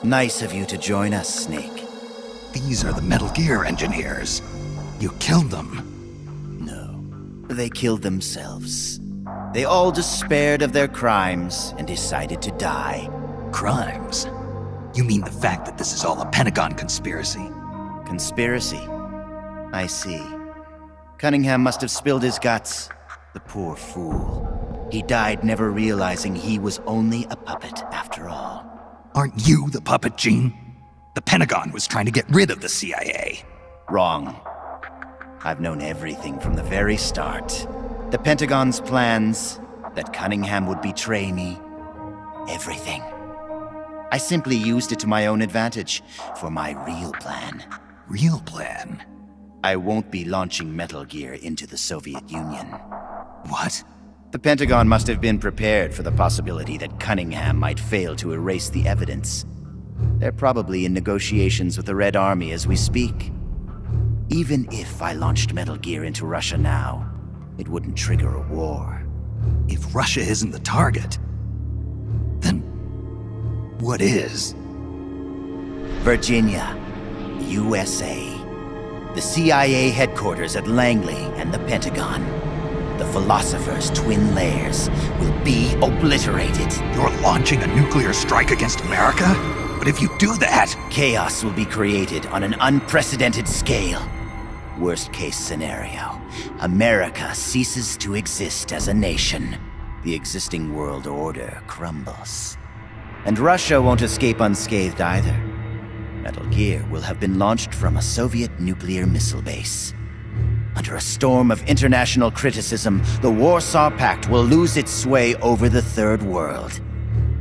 Nice of you to join us, Snake. These are the Metal Gear engineers. You killed them. No, they killed themselves. They all despaired of their crimes and decided to die. Crimes? You mean the fact that this is all a Pentagon conspiracy? Conspiracy? I see. Cunningham must have spilled his guts. The poor fool. He died never realizing he was only a puppet after all. Aren't you the puppet, Gene? The Pentagon was trying to get rid of the CIA. Wrong. I've known everything from the very start. The Pentagon's plans, that Cunningham would betray me. Everything. I simply used it to my own advantage, for my real plan. Real plan? I won't be launching Metal Gear into the Soviet Union. What? The Pentagon must have been prepared for the possibility that Cunningham might fail to erase the evidence. They're probably in negotiations with the Red Army as we speak. Even if I launched Metal Gear into Russia now, it wouldn't trigger a war. If Russia isn't the target, then what is? Virginia, USA. The CIA headquarters at Langley and the Pentagon. The Philosopher's twin lairs will be obliterated. You're launching a nuclear strike against America? But if you do that... Chaos will be created on an unprecedented scale. Worst case scenario, America ceases to exist as a nation. The existing world order crumbles. And Russia won't escape unscathed either. Metal Gear will have been launched from a Soviet nuclear missile base. Under a storm of international criticism, the Warsaw Pact will lose its sway over the Third World.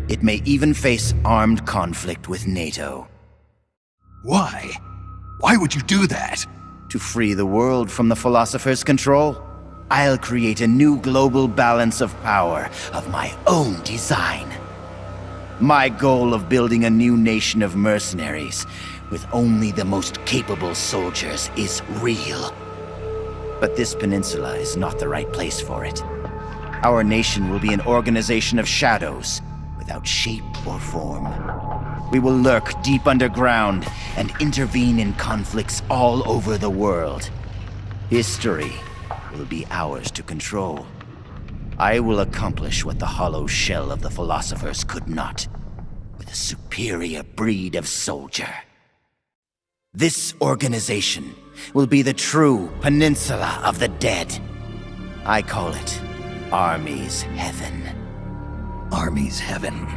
It may even face armed conflict with NATO. Why? Why would you do that? To free the world from the Philosopher's control, I'll create a new global balance of power of my own design. My goal of building a new nation of mercenaries with only the most capable soldiers is real. But this peninsula is not the right place for it. Our nation will be an organization of shadows, without shape or form. We will lurk deep underground and intervene in conflicts all over the world. History will be ours to control. I will accomplish what the hollow shell of the Philosophers could not, with a superior breed of soldier. This organization will be the true Peninsula of the Dead. I call it Army's Heaven. Army's Heaven.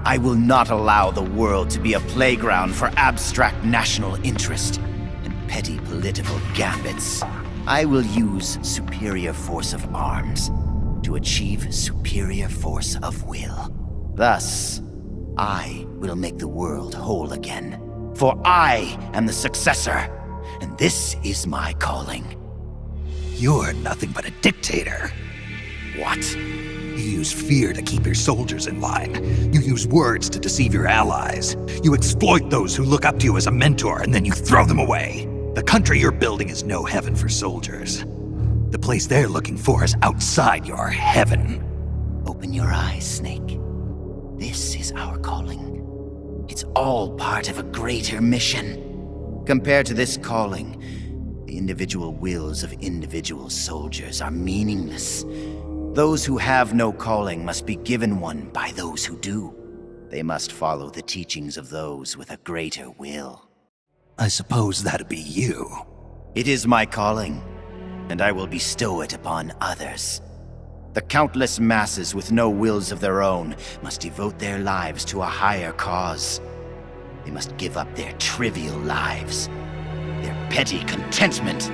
I will not allow the world to be a playground for abstract national interest and petty political gambits. I will use superior force of arms to achieve superior force of will. Thus, I will make the world whole again. For I am the successor, and this is my calling. You're nothing but a dictator. What? You use fear to keep your soldiers in line. You use words to deceive your allies. You exploit those who look up to you as a mentor, and then you throw them away. The country you're building is no heaven for soldiers. The place they're looking for is outside your heaven. Open your eyes, Snake. This is our calling. It's all part of a greater mission. Compared to this calling, the individual wills of individual soldiers are meaningless. Those who have no calling must be given one by those who do. They must follow the teachings of those with a greater will. I suppose that'd be you. It is my calling, and I will bestow it upon others. The countless masses with no wills of their own must devote their lives to a higher cause. They must give up their trivial lives, their petty contentment.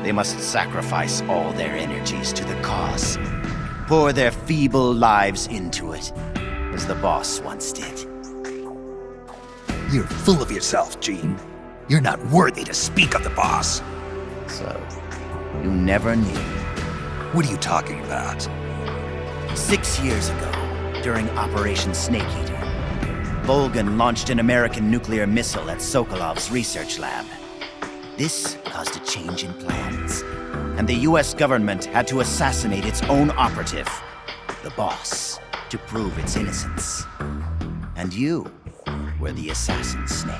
They must sacrifice all their energies to the cause, pour their feeble lives into it, as the boss once did. You're full of yourself, Gene. You're not worthy to speak of the boss. So, you never knew. What are you talking about? 6 years ago, during Operation Snake Eater, Volgan launched an American nuclear missile at Sokolov's research lab. This caused a change in plans, and the US government had to assassinate its own operative, the boss, to prove its innocence. And you were the assassins, Snake.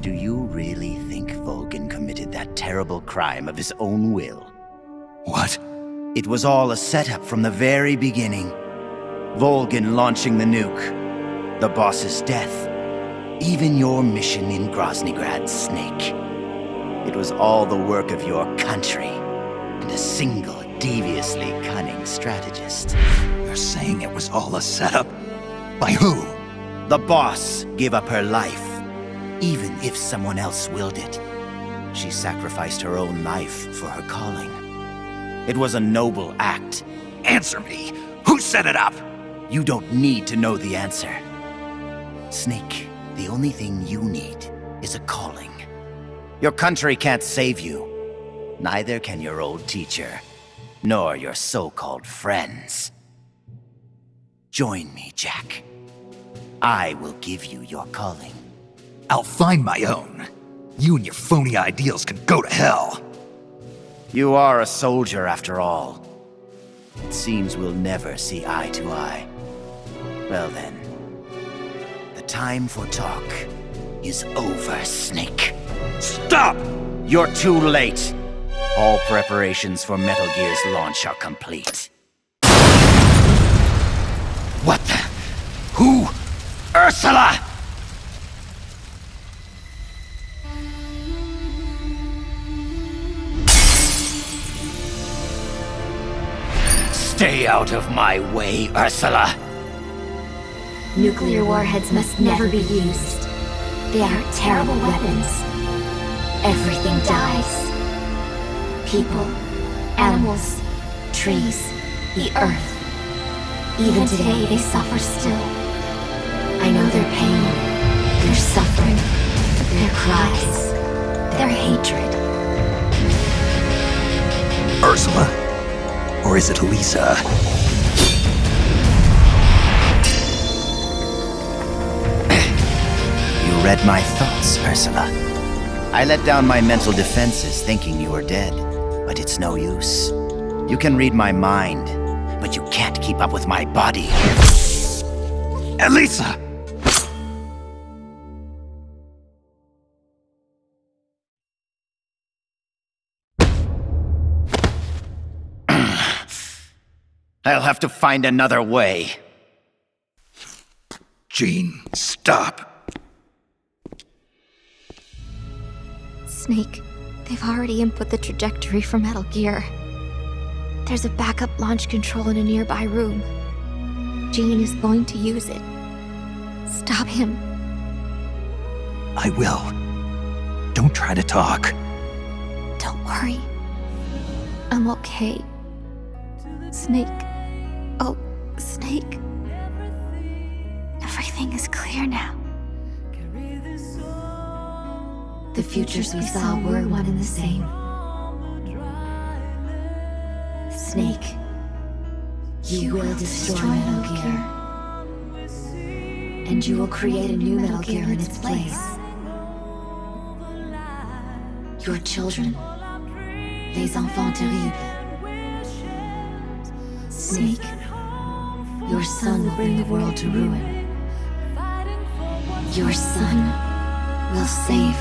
Do you really think Vulcan committed that terrible crime of his own will? What? It was all a setup from the very beginning. Vulcan launching the nuke, the boss's death, even your mission in Groznygrad, Snake. It was all the work of your country, and a single, deviously cunning strategist. You're saying it was all a setup? By who? The boss gave up her life, even if someone else willed it. She sacrificed her own life for her calling. It was a noble act. Answer me! Who set it up? You don't need to know the answer. Snake, the only thing you need is a calling. Your country can't save you. Neither can your old teacher, nor your so-called friends. Join me, Jack. I will give you your calling. I'll find my own. You and your phony ideals can go to hell. You are a soldier, after all. It seems we'll never see eye to eye. Well then, the time for talk is over, Snake. Stop! You're too late. All preparations for Metal Gear's launch are complete. What the? Who? Ursula! Stay out of my way, Ursula! Nuclear warheads must never be used. They are terrible weapons. Everything dies. People, animals, trees, the earth. Even today, they suffer still. I know their pain, their suffering, their cries, their hatred. Ursula? Or is it Elisa? You read my thoughts, Ursula. I let down my mental defenses thinking you were dead, but it's no use. You can read my mind, but you can't keep up with my body. Elisa! I'll have to find another way. Gene, stop. Snake, they've already input the trajectory for Metal Gear. There's a backup launch control in a nearby room. Gene is going to use it. Stop him. I will. Don't try to talk. Don't worry. I'm okay. Snake. Oh, Snake. Everything is clear now. The futures we saw were one and the same. Snake, you will destroy Metal Gear. And you will create a new Metal Gear in its place. Your children, les enfants terribles. Snake, your son will bring the world to ruin. Your son will save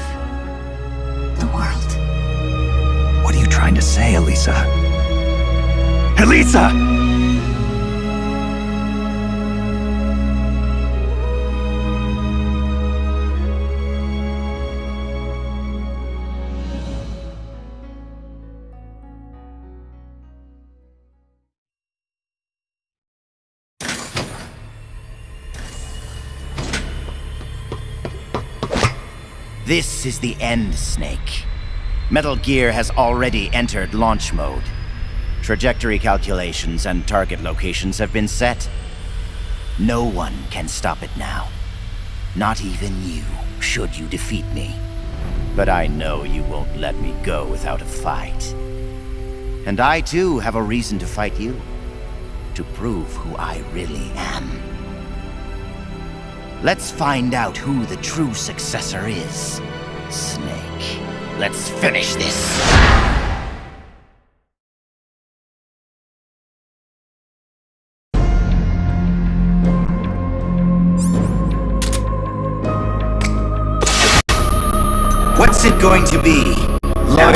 the world. What are you trying to say, Elisa? Elisa! This is the end, Snake. Metal Gear has already entered launch mode. Trajectory calculations and target locations have been set. No one can stop it now. Not even you, should you defeat me. But I know you won't let me go without a fight. And I too have a reason to fight you. To prove who I really am. Let's find out who the true successor is. Snake, let's finish this. going to be? Loyal.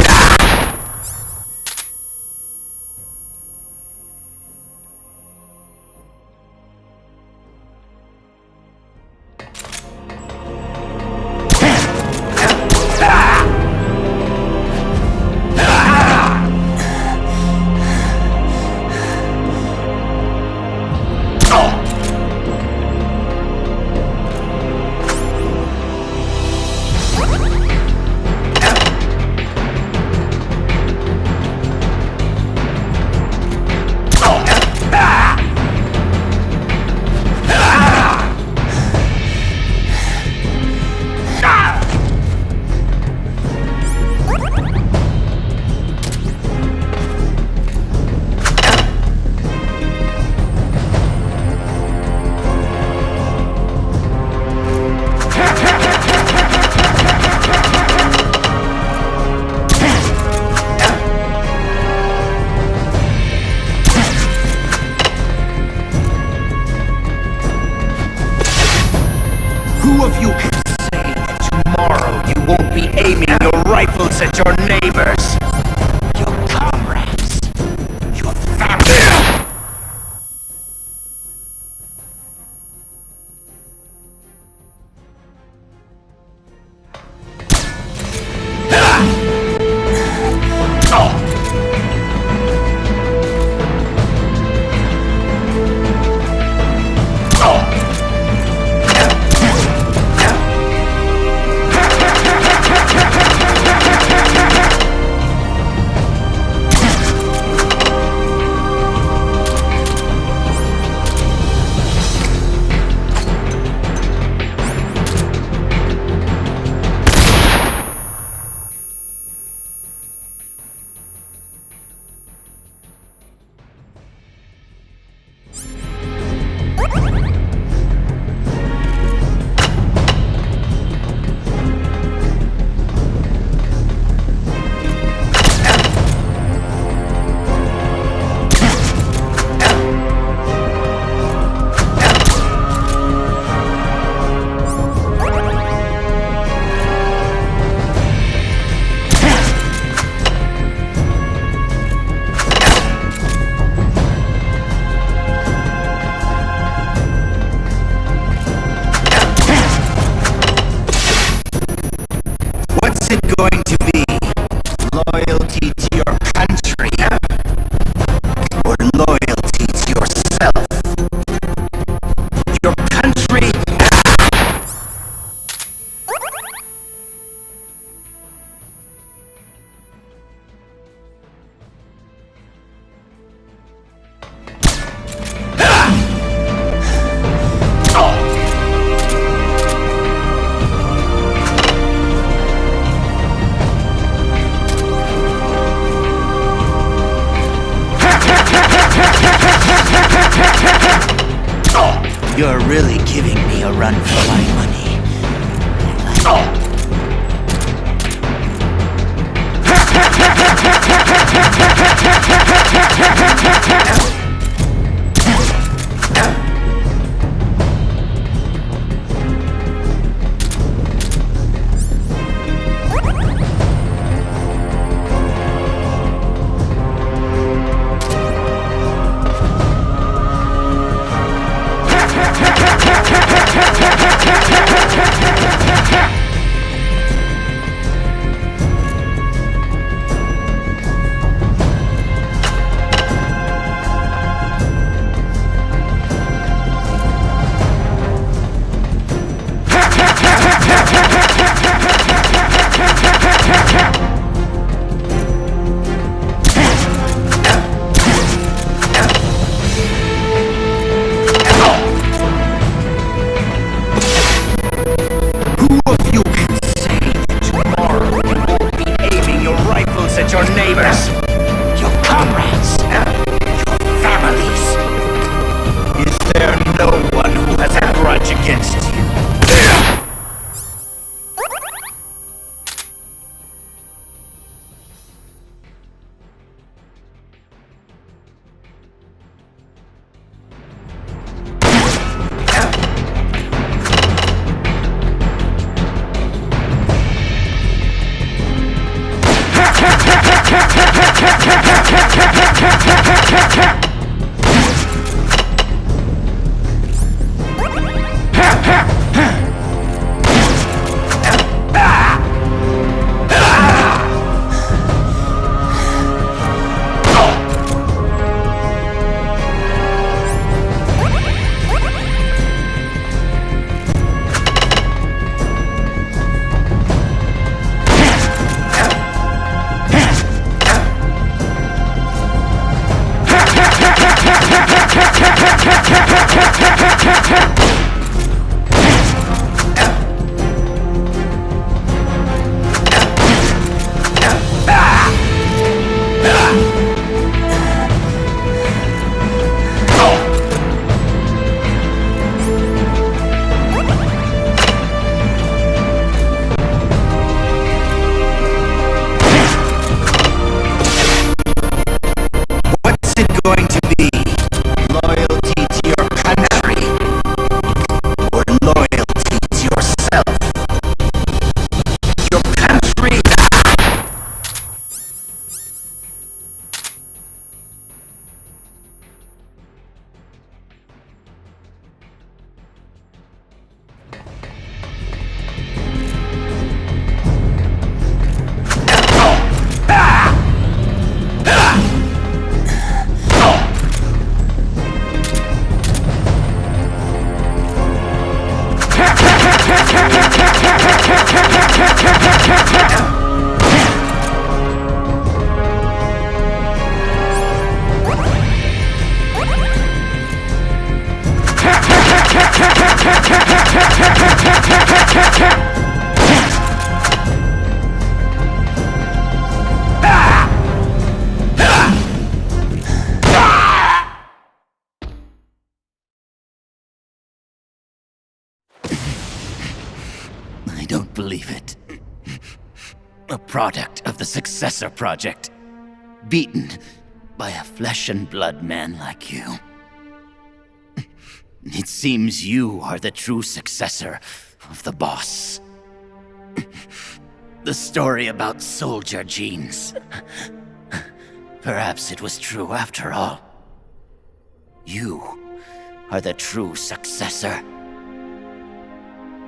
Who of you can say that tomorrow you won't be aiming your rifles at your neighbors, your comrades, your family? What's it going to be? Loyalty to your country? Or loyalty to yourself? Your country? You're really giving me a run for my money. I don't believe it. A product of the Successor Project. Beaten by a flesh and blood man like you. It seems you are the true successor of the boss. The story about soldier genes. Perhaps it was true after all. You are the true successor.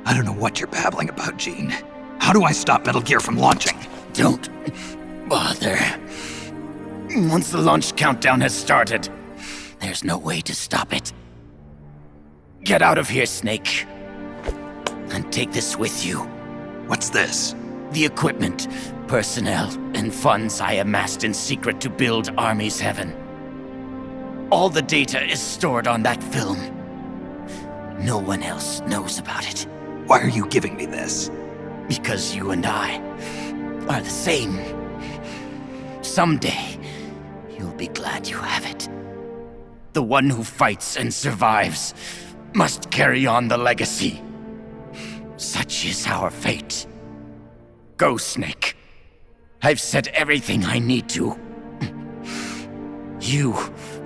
I don't know what you're babbling about, Gene. How do I stop Metal Gear from launching? Don't bother. Once the launch countdown has started, there's no way to stop it. Get out of here, Snake. And take this with you. What's this? The equipment, personnel, and funds I amassed in secret to build Army's Heaven. All the data is stored on that film. No one else knows about it. Why are you giving me this? Because you and I are the same. Someday, you'll be glad you have it. The one who fights and survives must carry on the legacy. Such is our fate. Go, Snake. I've said everything I need to. You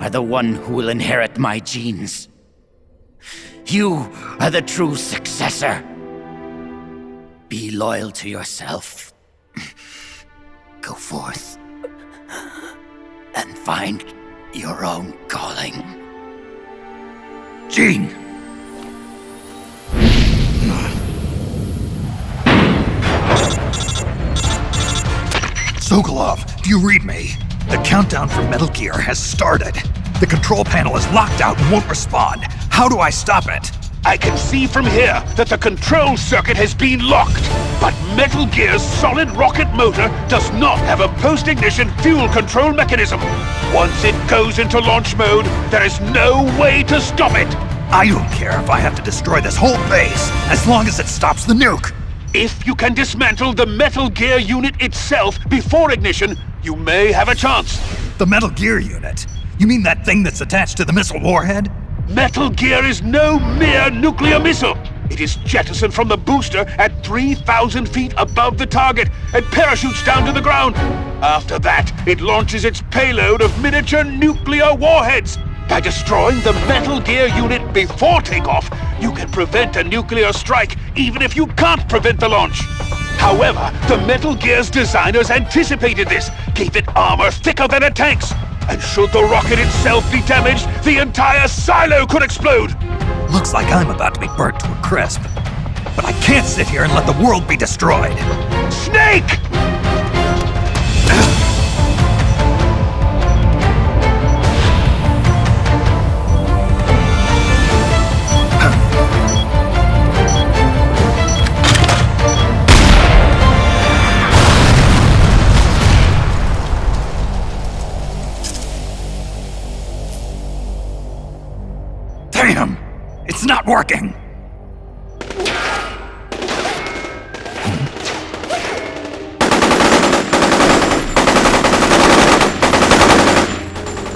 are the one who will inherit my genes. You are the true successor. Be loyal to yourself. Go forth and find your own calling. Gene! Sokolov, do you read me? The countdown for Metal Gear has started. The control panel is locked out and won't respond. How do I stop it? I can see from here that the control circuit has been locked. But Metal Gear's solid rocket motor does not have a post-ignition fuel control mechanism. Once it goes into launch mode, there is no way to stop it. I don't care if I have to destroy this whole base, as long as it stops the nuke. If you can dismantle the Metal Gear unit itself before ignition, you may have a chance. The Metal Gear unit? You mean that thing that's attached to the missile warhead? Metal Gear is no mere nuclear missile. It is jettisoned from the booster at 3,000 feet above the target and parachutes down to the ground. After that, it launches its payload of miniature nuclear warheads. By destroying the Metal Gear unit before takeoff, you can prevent a nuclear strike even if you can't prevent the launch. However, the Metal Gear's designers anticipated this, gave it armor thicker than a tank's. And should the rocket itself be damaged, the entire silo could explode! Looks like I'm about to be burnt to a crisp. But I can't sit here and let the world be destroyed. Snake! Damn! It's not working!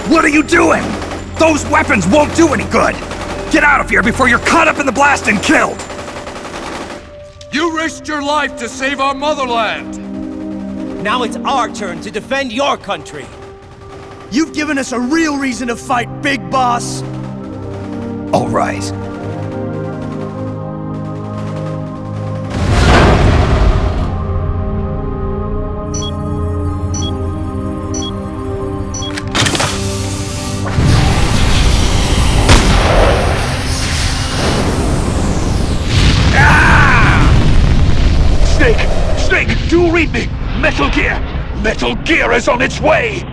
What are you doing? Those weapons won't do any good! Get out of here before you're caught up in the blast and killed! You risked your life to save our motherland! Now it's our turn to defend your country! You've given us a real reason to fight, Big Boss! All right. Snake, do read me! Metal Gear! Metal Gear is on its way!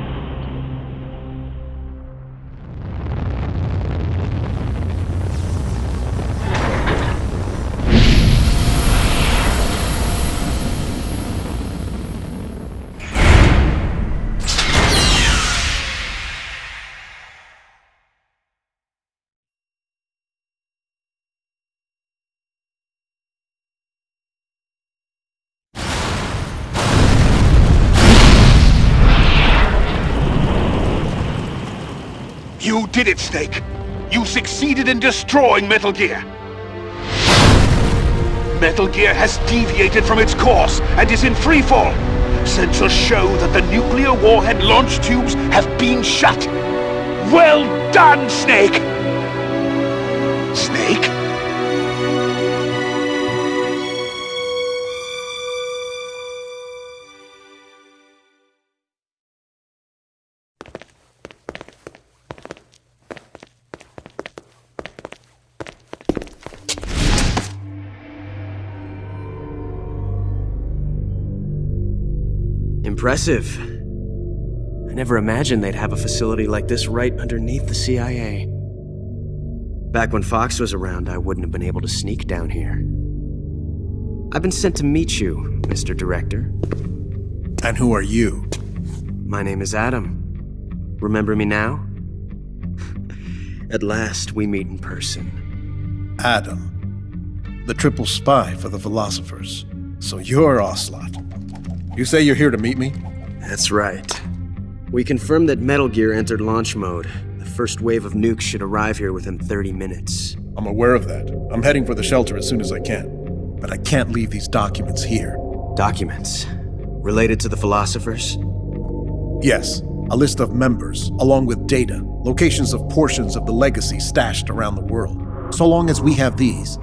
You did it, Snake! You succeeded in destroying Metal Gear! Metal Gear has deviated from its course and is in freefall! Sensors show that the nuclear warhead launch tubes have been shut! Well done, Snake! Snake? Impressive. I never imagined they'd have a facility like this right underneath the CIA. Back when Fox was around, I wouldn't have been able to sneak down here. I've been sent to meet you, Mr. Director. And who are you? My name is Adam. Remember me now? At last, we meet in person. Adam. The triple spy for the philosophers. So you're Ocelot. You say you're here to meet me? That's right. We confirmed that Metal Gear entered launch mode. The first wave of nukes should arrive here within 30 minutes. I'm aware of that. I'm heading for the shelter as soon as I can. But I can't leave these documents here. Documents? Related to the philosophers? Yes. A list of members, along with data, locations of portions of the legacy stashed around the world. So long as we have these,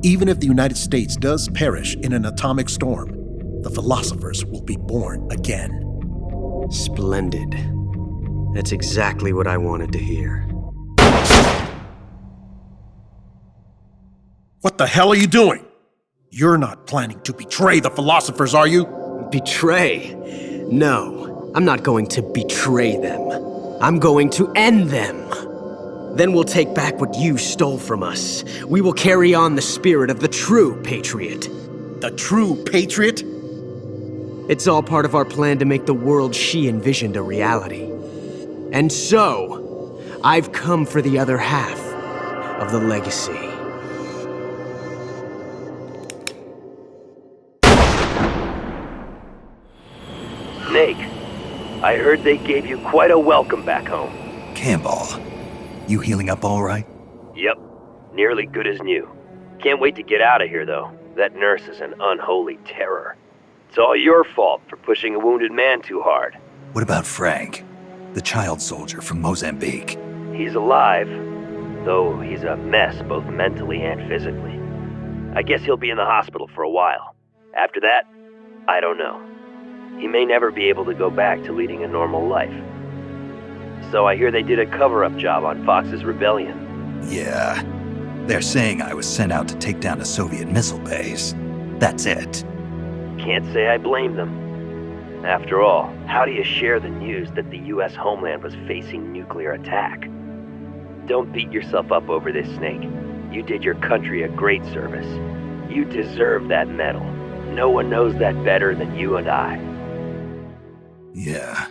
even if the United States does perish in an atomic storm, the philosophers will be born again. Splendid. That's exactly what I wanted to hear. What the hell are you doing? You're not planning to betray the philosophers, are you? Betray? No, I'm not going to betray them. I'm going to end them. Then we'll take back what you stole from us. We will carry on the spirit of the true patriot. The true patriot? It's all part of our plan to make the world she envisioned a reality. And so, I've come for the other half of the legacy. Snake, I heard they gave you quite a welcome back home. Campbell, you healing up all right? Yep, nearly good as new. Can't wait to get out of here, though. That nurse is an unholy terror. It's all your fault for pushing a wounded man too hard. What about Frank, the child soldier from Mozambique? He's alive, though he's a mess both mentally and physically. I guess he'll be in the hospital for a while. After that, I don't know. He may never be able to go back to leading a normal life. So I hear they did a cover-up job on Fox's rebellion. Yeah. They're saying I was sent out to take down a Soviet missile base. That's it. Can't say I blame them. After all, how do you share the news that the US homeland was facing nuclear attack? Don't beat yourself up over this, Snake. You did your country a great service. You deserve that medal. No one knows that better than you and I. Yeah.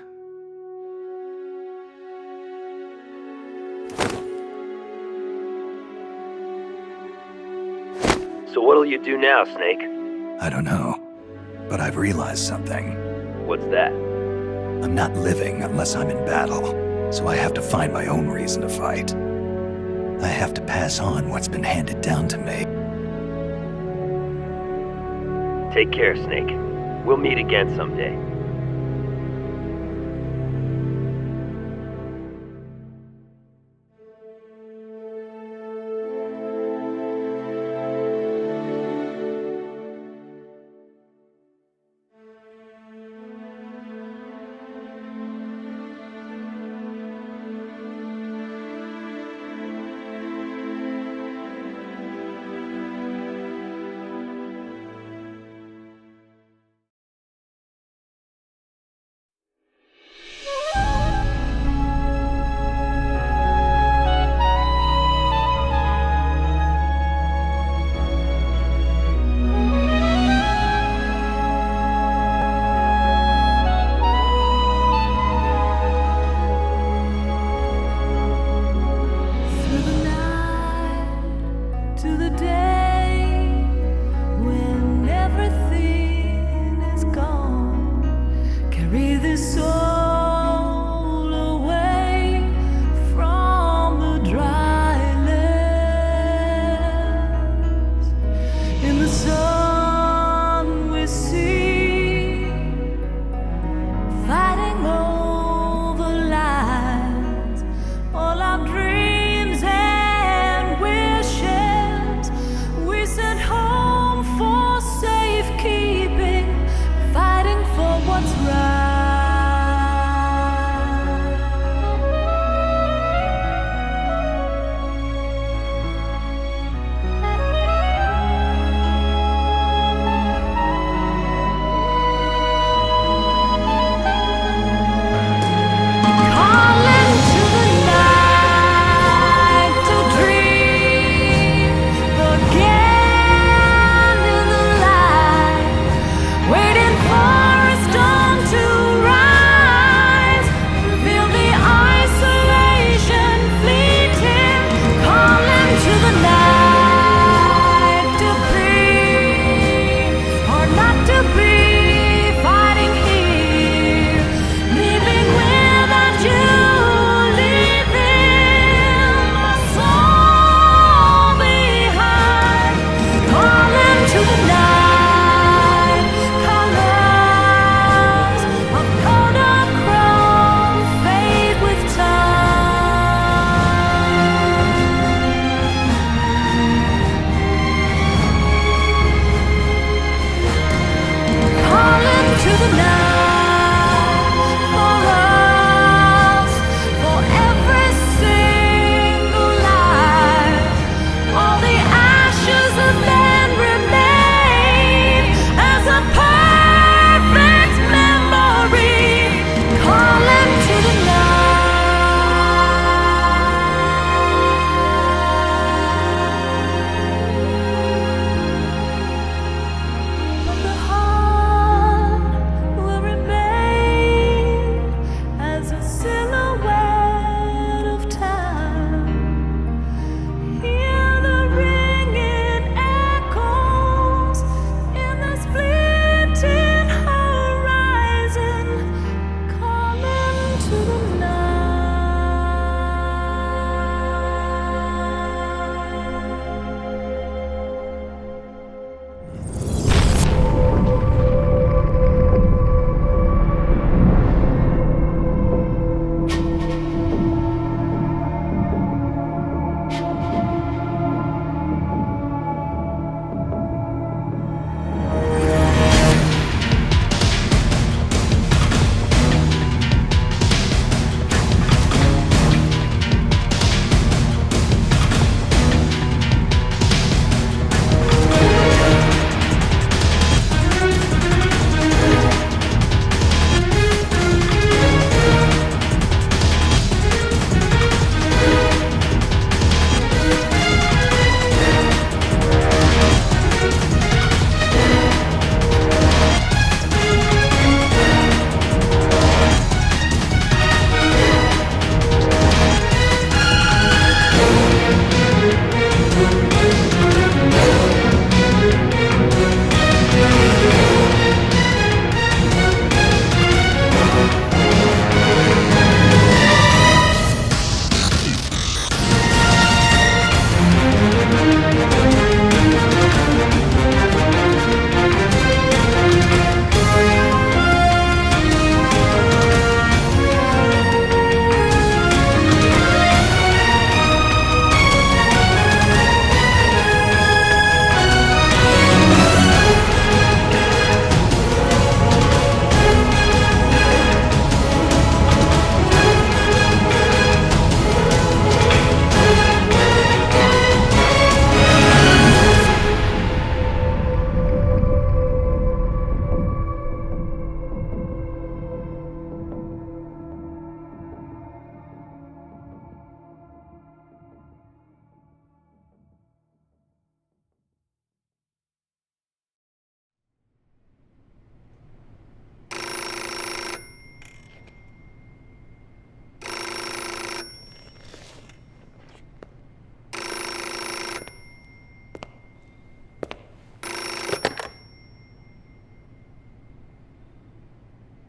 So what'll you do now, Snake? I don't know. But I've realized something. What's that? I'm not living unless I'm in battle, so I have to find my own reason to fight. I have to pass on what's been handed down to me. Take care, Snake. We'll meet again someday. What's right?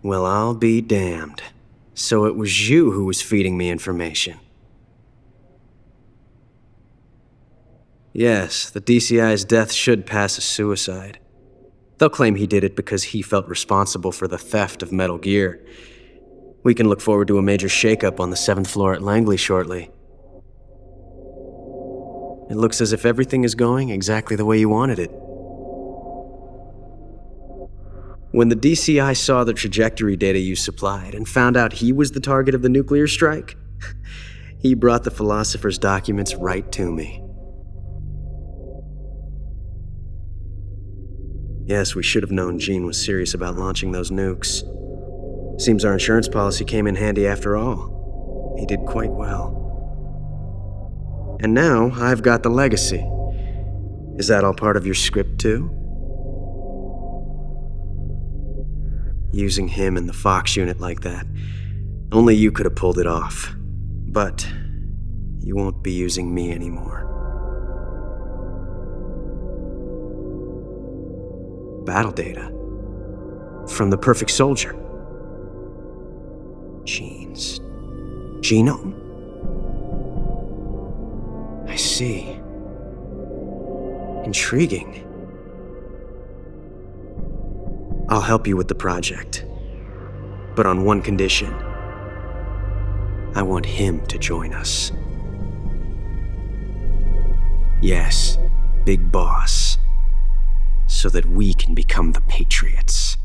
Well, I'll be damned. So it was you who was feeding me information. Yes, the DCI's death should pass as suicide. They'll claim he did it because he felt responsible for the theft of Metal Gear. We can look forward to a major shakeup on the 7th floor at Langley shortly. It looks as if everything is going exactly the way you wanted it. When the DCI saw the trajectory data you supplied and found out he was the target of the nuclear strike, he brought the Philosopher's documents right to me. Yes, we should have known Gene was serious about launching those nukes. Seems our insurance policy came in handy after all. He did quite well. And now I've got the legacy. Is that all part of your script too? Using him in the Fox unit like that. Only you could have pulled it off. But you won't be using me anymore. Battle data. From the Perfect Soldier. Gene's genome? I see. Intriguing. I'll help you with the project. But on one condition. I want him to join us. Yes, Big Boss. So that we can become the Patriots.